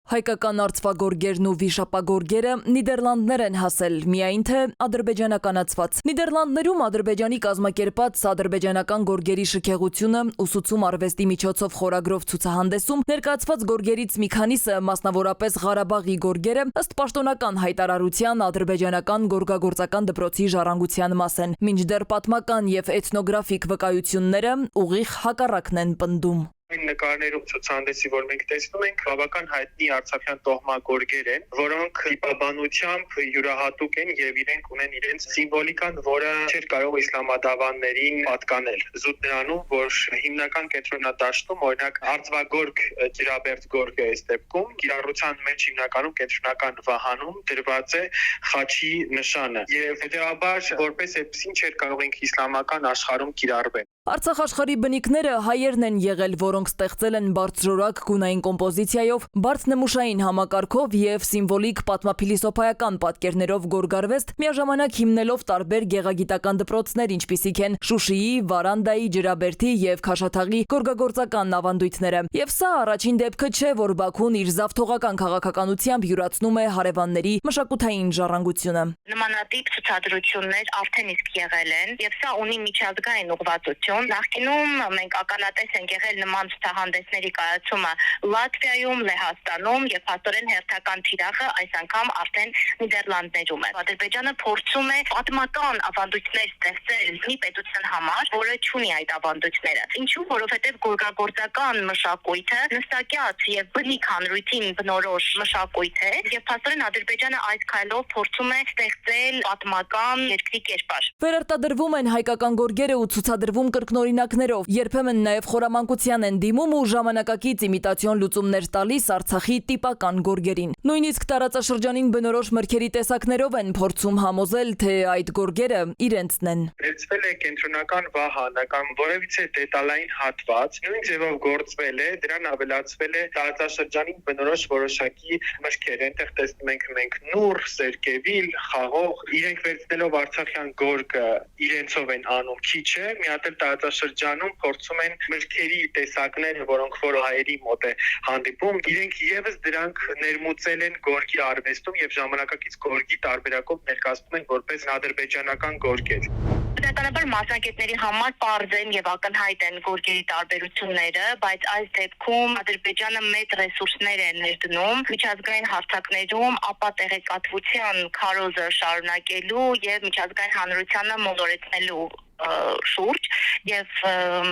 Հայկական արծվագորգերն ու վիշապագորգերը Նիդերլանդներ են հասել, միայն թե ադրբեջանականացված։ Նիդերլանդներում Ադրբեջանի կազմակերպած ադրբեջանական գորգերի շքեղությունը ուսուցում արվեստի միջոցով խորագրով ցուցահանդեսում ներկայացված գորգերից մի քանիսը, մասնավորապես Ղարաբաղի գորգերը, ըստ պաշտոնական հայտարարության ադրբեջանական գորգագործական դպրոցի ժառանգության մաս են, մինչդեռ պատմական եւ էթնոգրաֆիկ վկայությունները ուղիղ հակառակն են պնդում։ Այն նկարներում ցուցահանդեսի, որ մենք տեսնում ենք, բավական հայտնի արցախյան տոհմագորգեր են, որոնք իբաբանությամբ յուրահատուկ են եւ իրենք ունեն իրենց սիմվոլիկան, որը չէր կարող իսլամադավաններին պատկանել։ Զուտ նրանում, որ հիմնական կենտրոնադաշտում, օրինակ արծվագորգ ջրաբերդ գորգը այս դեպքում կիրառության մեջ հիմնականում կենտրոնական վահանում դրված է խաչի նշանը եւ հետեւաբար որպես այդպեսին չէր կարող ենք իսլամական աշխարհում կիրառվել։ Արցախ աշխարհի բնիկները հայերն են եղել, որոնք ստեղծել են բարձրորակ գունային կոմպոզիցիայով, բարդ նմուշային համակարգով եւ սիմվոլիկ պատմափիլիսոփայական պատկերներով գորգարվեստ, միաժամանակ հիմնելով տարբեր գեղագիտական դպրոցներ, ինչպիսիք են Շուշիի, Վարանդայի, Ջրաբերդի եւ Քաշաթաղի գորգագործական ավանդույթները։ Եվ սա առաջին դեպքը չէ, որ Բաքուն իր զավթողական քաղաքականությամբ յուրացնում է հարևանների մշակութային ժառանգությունը։ Նմանատիպ ցուցադրություններ արդեն իսկ եղել են եւ սա ունի միջազգային ուղղվածություն։ Նախկինում մենք ականատես ենք եղել նման ցուցահանդեսների կայացումը Լատվիայում, Լեհաստանում եւ փաստորեն հերթական թիրախը այս անգամ արդեն Նիդերլանդներում է։ Ադրբեջանը փորձում է պատմական ավանդույթներ ստեղծել մի պետության համար, որը չունի այդ ավանդույթները։ Ինչու՞, որովհետեւ գորգագործական մշակույթը նստակյաց եւ բնիկ հանրույթին բնորոշ մշակույթ է եւ փաստորեն Ադրբեջանը այս քայլով փորձում է ստեղծել պատմական երկրի կերպար։ Վերարտադրվում են հայկական գորգերը ու ցուցադրվում կրկնօրինակներով, երբեմն նաև խորամանկության են դիմում ու ժամանակակից իմիտացիոն լուծումներ տալիս Արցախի տիպական գորգերին։ Նույնիսկ տարածաշրջանին բնորոշ մրգերի տեսակներով են փորձում համոզել, թե այդ գորգերը իրենցն են։ Վերցվել է կենտրոնական վահանը կամ որևիցե դետալային հատված, նույն ձևով գործվել է, դրան ավելացվել է տարածաշրջանին բնորոշ որոշակի մրգեր, այնտեղ տեսնում ենք մենք նուռ, սերկևիլ, խաղող, իրենք վերցնելով արցախյան գորգը իրենցով են անում, քիչ է, մի հատ էլ տարածաշրջանում փորձում են մրգերի տեսակները, որոնք որ հայերի մոտ է հանդիպում, իրենք եւս դրանք ներմուծել են գորգի արվեստում եւ ժամանակակից գորգի տարբերակով ներկայացնում են որպես ադրբեջանական գորգեր։ Բնականաբար մասնակիցների համար պարզ են եւ ակնհայտ են գորգերի տարբերությունները, բայց այս դեպքում Ադրբեջանը մեծ ռեսուրսներ է ներդնում միջազգային հարթակներում ապա տեղեկատվության քարոզը շարունակելու եւ միջազգային հանրությանը մոլորեցնելու շուրջ եւ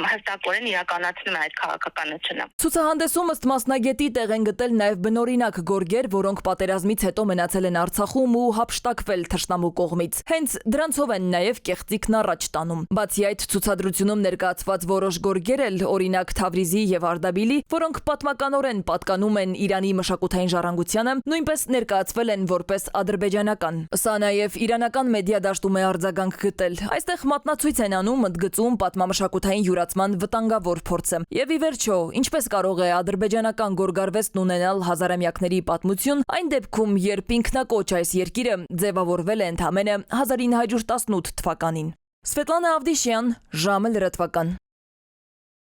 հստակորեն իրականացնում է այդ քաղաքականությունը։ Ցուցահանդեսում ըստ մասնագետի տեղ են գտել նաև բնօրինակ գորգեր, որոնք պատերազմից հետո մնացել են Արցախում ու հափշտակվել թշնամու կողմից։ Հենց դրանցով են նաև կեղծիքն առաջ տանում։ Բացի այդ, ցուցադրությունում ներկայացված որոշ գորգեր էլ, օրինակ Թավրիզի եւ Արդաբիլի, որոնք պատմականորեն պատկանում են Իրանի մշակութային ժառանգությանը, նույնպես ներկայացվել են որպես ադրբեջանական։ Սա նաև իրանական մեդիա դաշտում է արձագանք գտել։ Այստեղ մատնացույց են անում ընդգծում պատմամշակութային յուրացման վտանգավոր փորձը։ Եվ ի վերջո, ինչպես կարող է ադրբեջանական գորգարվեստն ունենալ հազարամյակների պատմություն, այն դեպքում, երբ ինքնակոչ այս երկիրը ձևավորվել է ընդամենը 1918 թվականին։ Սվետլանա Ավդիշյան, ժամը լրատվական։